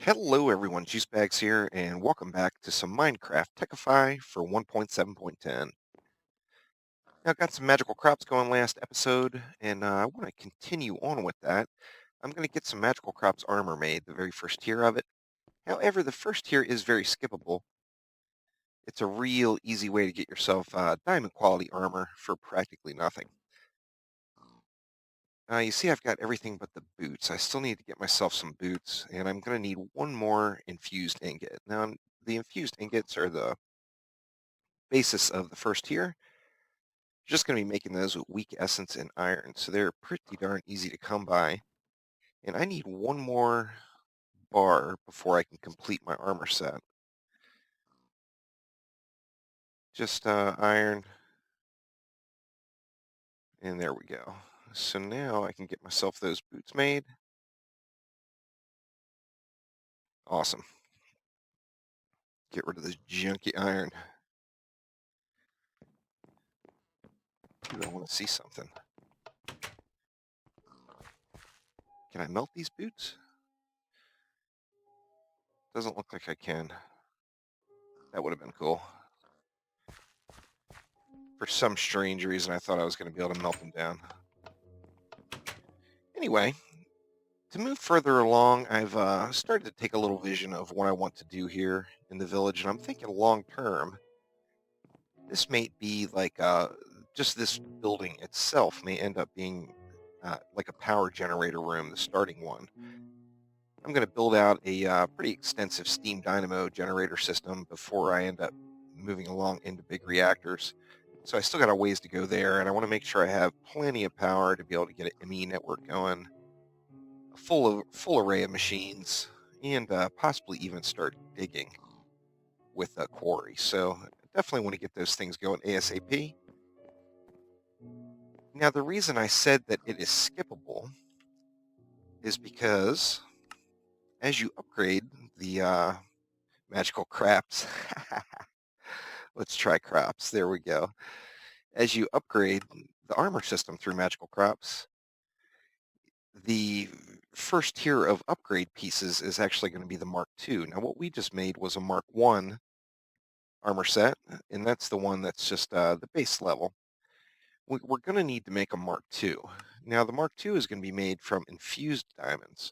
Hello everyone, Sphax here, and welcome back to some Minecraft Tekkify for 1.7.10. Now, I got some magical crops going last episode, and I want to continue on with that. I'm going to get some magical crops armor made, the very first tier of it. However, the first tier is very skippable. It's a real easy way to get yourself diamond quality armor for practically nothing. You see I've got everything but the boots. I still need to get myself some boots, and I'm going to need one more infused ingot. Now, the infused ingots are the basis of the first tier. Just going to be making those with weak essence and iron, so they're pretty darn easy to come by. And I need one more bar before I can complete my armor set. Just iron, and there we go. So now I can get myself those boots made. Awesome. Get rid of this junky iron. Ooh, I want to see something. Can I melt these boots? Doesn't look like I can. That would have been cool. For some strange reason, I thought I was going to be able to melt them down. Anyway, to move further along, I've started to take a little vision of what I want to do here in the village, and I'm thinking long term, this may be like just this building itself may end up being like a power generator room, the starting one. I'm going to build out a pretty extensive steam dynamo generator system before I end up moving along into big reactors. So I still got a ways to go there, and I want to make sure I have plenty of power to be able to get an ME network going, a full array of machines, and possibly even start digging with a quarry. So I definitely want to get those things going ASAP. Now, the reason I said that it is skippable is because as you upgrade the magical crops, let's try crops. There we go. As you upgrade the armor system through magical crops, the first tier of upgrade pieces is actually going to be the Mark II. Now, what we just made was a Mark I armor set, and that's the one that's just the base level. We're going to need to make a Mark II. Now, the Mark II is going to be made from infused diamonds.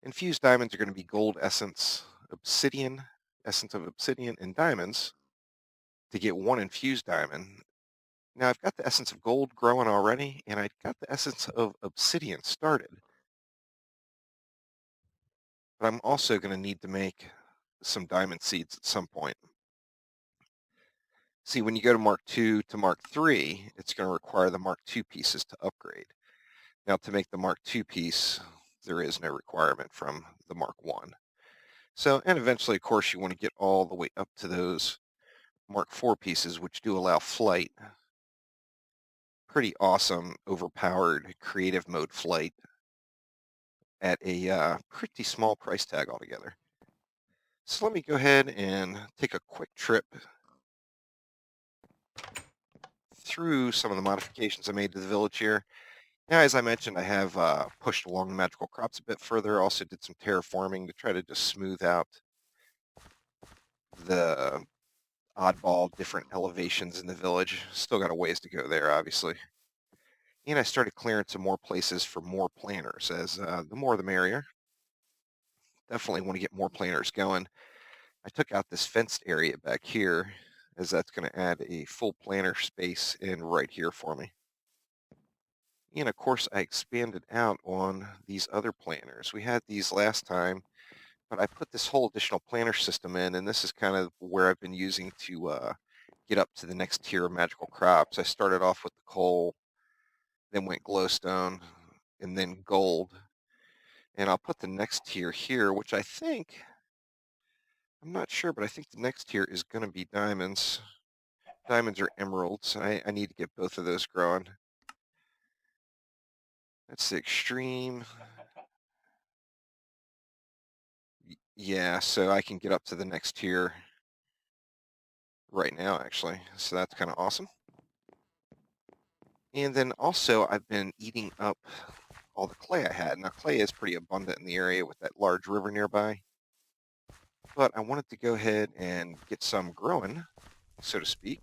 Infused diamonds are going to be gold essence of obsidian, and diamonds to get one infused diamond. Now, I've got the essence of gold growing already, and I've got the essence of obsidian started. But I'm also going to need to make some diamond seeds at some point. See, when you go to Mark II to Mark III, it's going to require the Mark II pieces to upgrade. Now, to make the Mark II piece, there is no requirement from the Mark I. So, and eventually, of course, you want to get all the way up to those Mark IV pieces, which do allow flight. Pretty awesome, overpowered, creative mode flight at a pretty small price tag altogether. So let me go ahead and take a quick trip through some of the modifications I made to the village here. Now, as I mentioned, I have pushed along the magical crops a bit further. Also did some terraforming to try to just smooth out the oddball different elevations in the village. Still got a ways to go there, obviously. And I started clearing some more places for more planters, as the more the merrier. Definitely want to get more planters going. I took out this fenced area back here, as that's going to add a full planter space in right here for me. And of course, I expanded out on these other planters. We had these last time, but I put this whole additional planter system in, and this is kind of where I've been using to get up to the next tier of magical crops. I started off with the coal, then went glowstone, and then gold. And I'll put the next tier here, which I think, I'm not sure, but I think the next tier is going to be diamonds. Diamonds or emeralds. I need to get both of those growing. That's the extreme. Yeah, so I can get up to the next tier right now, actually. So that's kind of awesome. And then also, I've been eating up all the clay I had. Now, clay is pretty abundant in the area with that large river nearby, but I wanted to go ahead and get some growing, so to speak.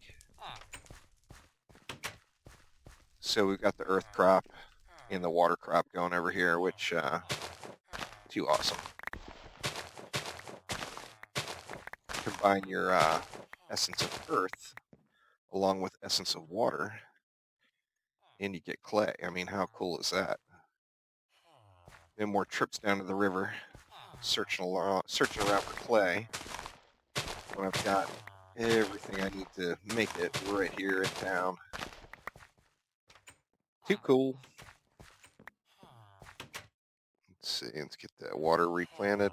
So we've got the earth crop and the water crop going over here, which too awesome. Combine your essence of earth along with essence of water, and you get clay. I mean, how cool is that? Then more trips down to the river, searching around for clay, when I've got everything I need to make it right here in town. Too cool. Let's see, let's get that water replanted.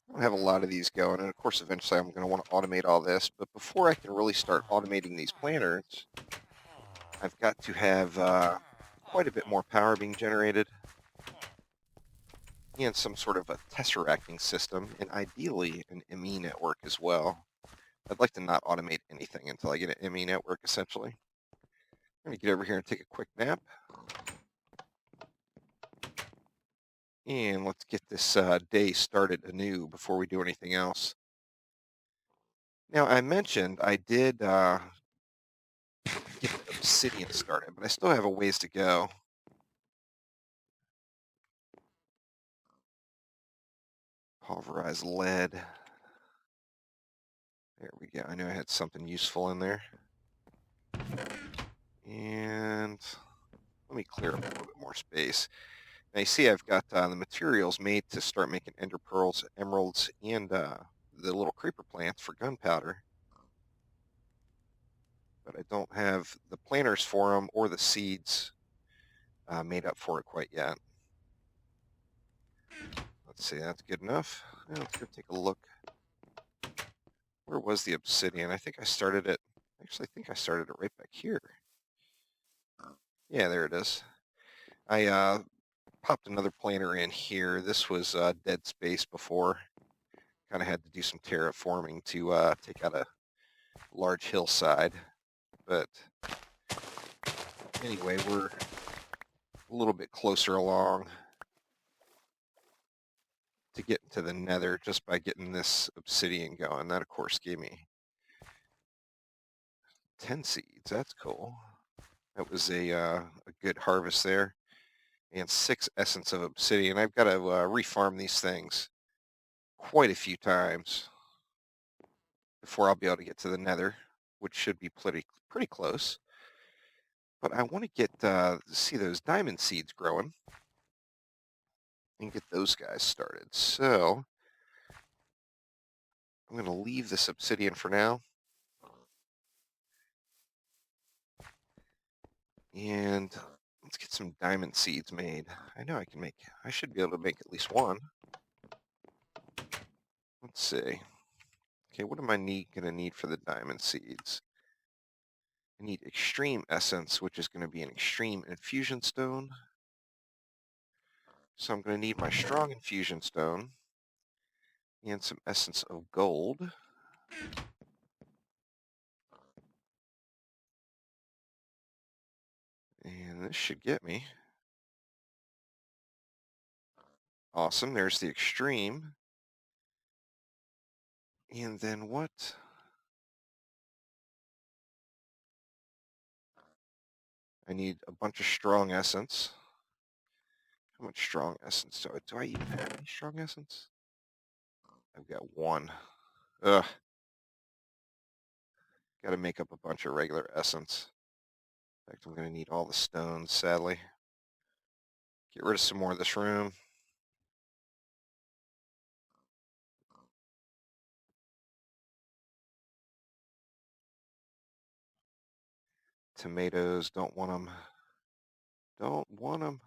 I don't have a lot of these going, and of course eventually I'm going to want to automate all this, but before I can really start automating these planters, I've got to have quite a bit more power being generated and some sort of a tesseracting system, and ideally an ME network as well. I'd like to not automate anything until I get an ME network, essentially. I'm going to get over here and take a quick nap. And let's get this day started anew before we do anything else. Now, I mentioned I did get the obsidian started, but I still have a ways to go. Pulverized lead. There we go. I knew I had something useful in there. And let me clear up a little bit more space. Now you see I've got the materials made to start making ender pearls, emeralds, and the little creeper plants for gunpowder. But I don't have the planters for them or the seeds made up for it quite yet. Let's see, that's good enough. Now let's go take a look. Where was the obsidian? I think I started it. Actually, I think I started it right back here. Yeah, there it is. I popped another planter in here. This was dead space before. Kind of had to do some terraforming to take out a large hillside. But anyway, we're a little bit closer along to get to the nether just by getting this obsidian going. That, of course, gave me 10 seeds. That's cool. That was a good harvest there. And 6 essence of obsidian. I've got to refarm these things quite a few times before I'll be able to get to the nether, which should be pretty close. But I want to get see those diamond seeds growing and get those guys started. So I'm going to leave this obsidian for now. And let's get some diamond seeds made. I know I should be able to make at least one. Let's see. Okay, what am I going to need for the diamond seeds? I need extreme essence, which is going to be an extreme infusion stone. So I'm going to need my strong infusion stone and some essence of gold. And this should get me. Awesome, there's the extreme. And then what? I need a bunch of strong essence. How much strong essence do I even have any strong essence? I've got 1. Ugh. Got to make up a bunch of regular essence. In fact, I'm going to need all the stones, sadly. Get rid of some more of this room. Tomatoes, don't want them. Don't want them.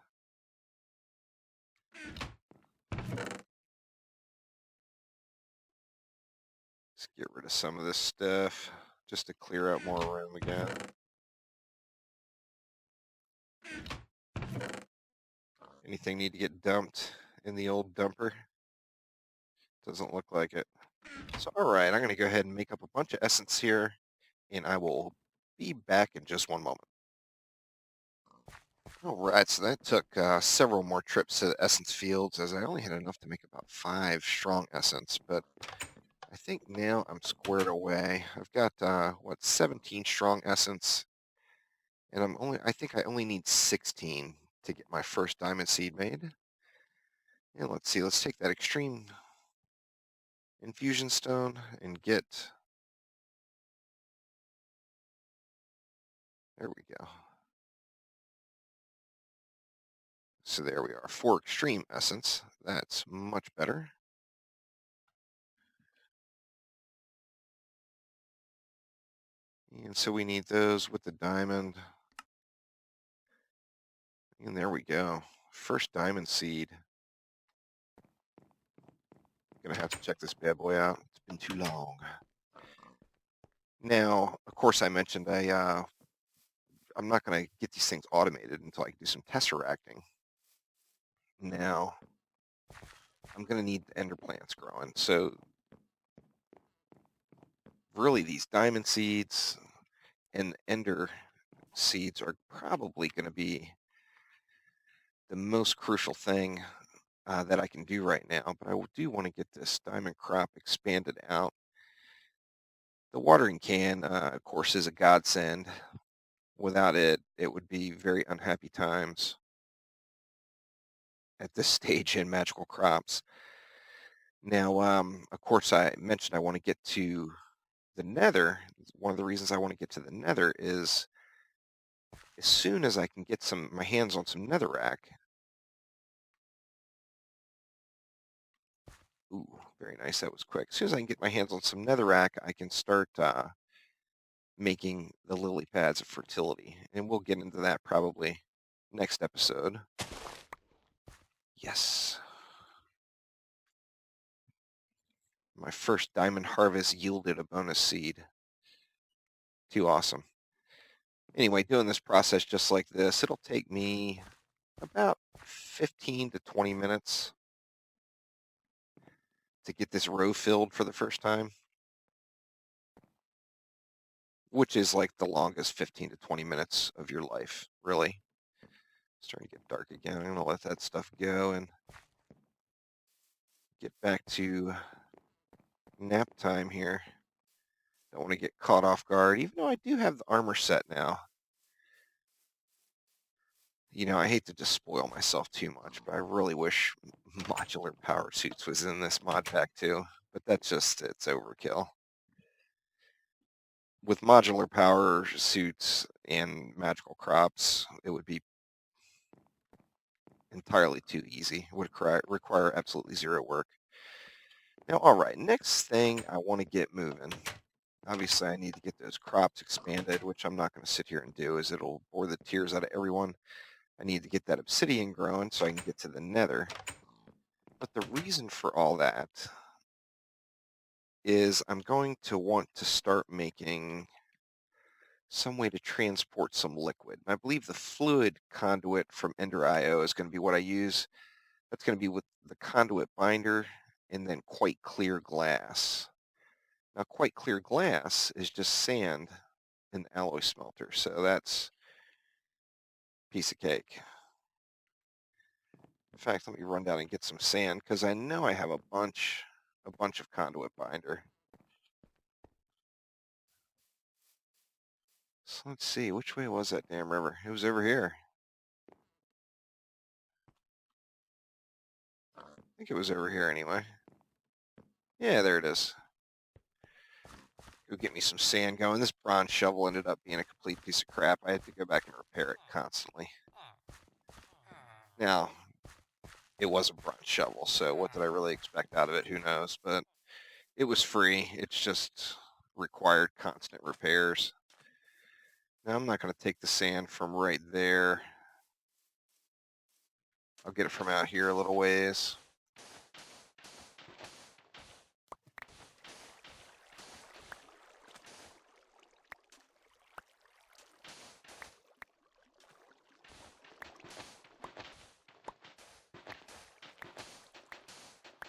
Let's get rid of some of this stuff just to clear out more room again. Anything need to get dumped in the old dumper? Doesn't look like it. So, all right, I'm going to go ahead and make up a bunch of essence here, and I will be back in just one moment. All right, so that took several more trips to the essence fields as I only had enough to make about 5 strong essence, but I think now I'm squared away. I've got, what, 17 strong essence, and I think I only need 16 to get my first diamond seed made. And let's see, let's take that extreme infusion stone and get, there we go. So there we are, 4 extreme essence. That's much better. And so we need those with the diamond. And there we go. First diamond seed. Gonna have to check this bad boy out. It's been too long. Now, of course, I mentioned I'm not gonna get these things automated until I can do some tesseracting. Now, I'm gonna need the ender plants growing. So really, these diamond seeds and ender seeds are probably gonna be the most crucial thing that I can do right now. But I do want to get this diamond crop expanded out. The watering can, of course, is a godsend. Without it, it would be very unhappy times at this stage in magical crops. Now, of course, I mentioned I want to get to the nether. One of the reasons I want to get to the nether is as soon as I can get my hands on some netherrack. Ooh, very nice. That was quick. As soon as I can get my hands on some netherrack, I can start making the lily pads of fertility. And we'll get into that probably next episode. Yes. My first diamond harvest yielded a bonus seed. Too awesome. Anyway, doing this process just like this, it'll take me about 15 to 20 minutes to get this row filled for the first time, which is like the longest 15 to 20 minutes of your life, really. It's starting to get dark again. I'm going to let that stuff go and get back to nap time here. Don't want to get caught off guard, even though I do have the armor set now. You know, I hate to just spoil myself too much, but I really wish modular power suits was in this mod pack too. But that's just, it's overkill. With modular power suits and magical crops, it would be entirely too easy. It would require absolutely zero work. Now, all right, next thing I want to get moving. Obviously, I need to get those crops expanded, which I'm not going to sit here and do, as it'll bore the tears out of everyone. I need to get that obsidian growing so I can get to the nether. But the reason for all that is I'm going to want to start making some way to transport some liquid. And I believe the fluid conduit from Ender IO is going to be what I use. That's going to be with the conduit binder and then quite clear glass. Now, quite clear glass is just sand and alloy smelter, so that's a piece of cake. In fact, let me run down and get some sand because I know I have a bunch of conduit binder. So let's see, which way was that damn river? It was over here. I think it was over here anyway. Yeah, there it is. Go get me some sand going. This bronze shovel ended up being a complete piece of crap. I had to go back and repair it constantly. Now, it was a bronze shovel, so what did I really expect out of it? Who knows? But it was free. It's just required constant repairs. Now, I'm not going to take the sand from right there. I'll get it from out here a little ways.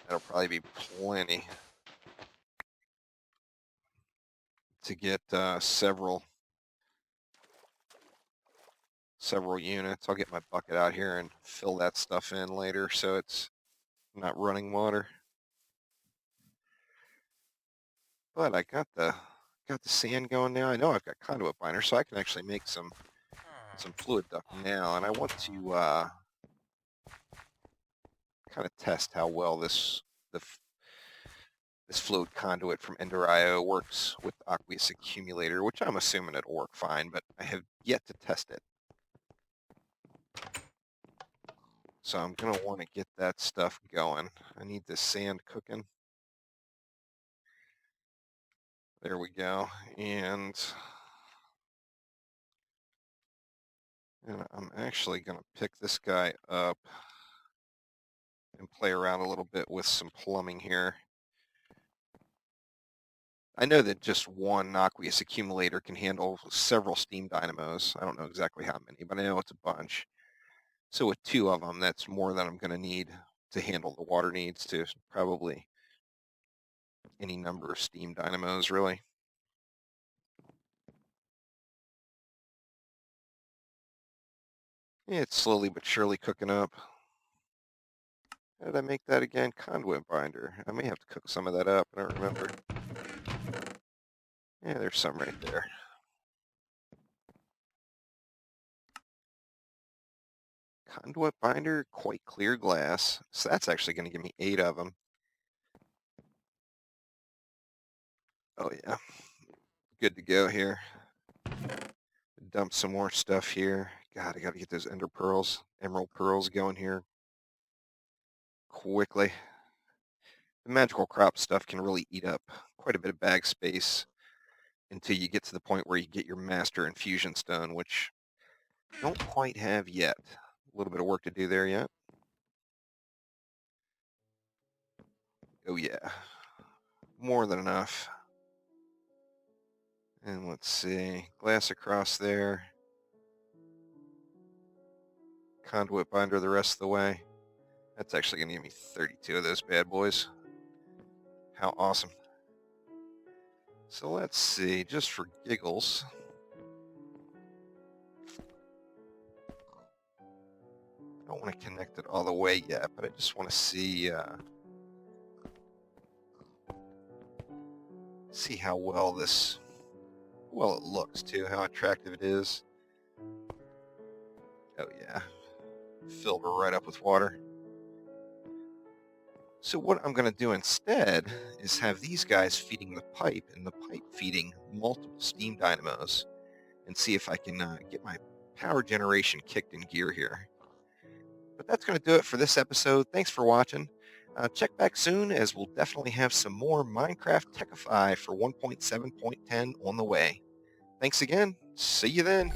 That'll probably be plenty to get several several units. I'll get my bucket out here and fill that stuff in later so it's not running water. But I got the sand going now. I know I've got conduit binder, so I can actually make some fluid duct now, and I want to kind of test how well this fluid conduit from Ender.io works with the aqueous accumulator, which I'm assuming it'll work fine, but I have yet to test it. So I'm going to want to get that stuff going. I need this sand cooking. There we go. And I'm actually going to pick this guy up and play around a little bit with some plumbing here. I know that just one aqueous accumulator can handle several steam dynamos. I don't know exactly how many, but I know it's a bunch. So with 2 of them, that's more than I'm going to need to handle the water needs to probably any number of steam dynamos, really. It's slowly but surely cooking up. How did I make that again? Conduit binder. I may have to cook some of that up. I don't remember. Yeah, there's some right there. Conduit binder, quite clear glass. So that's actually going to give me 8 of them. Oh yeah, good to go here. Dump some more stuff here. God, I got to get those emerald pearls going here quickly. The magical crop stuff can really eat up quite a bit of bag space until you get to the point where you get your master infusion stone, which I don't quite have yet. A little bit of work to do there yet. Oh yeah, more than enough. And let's see, glass across there. Conduit binder the rest of the way. That's actually going to give me 32 of those bad boys. How awesome. So let's see, just for giggles. I don't want to connect it all the way yet, but I just want to see how well it looks too, how attractive it is. Oh yeah, filled her right up with water. So what I'm going to do instead is have these guys feeding the pipe, and the pipe feeding multiple steam dynamos, and see if I can get my power generation kicked in gear here. But that's going to do it for this episode. Thanks for watching. Check back soon, as we'll definitely have some more Minecraft Tekkify for 1.7.10 on the way. Thanks again. See you then.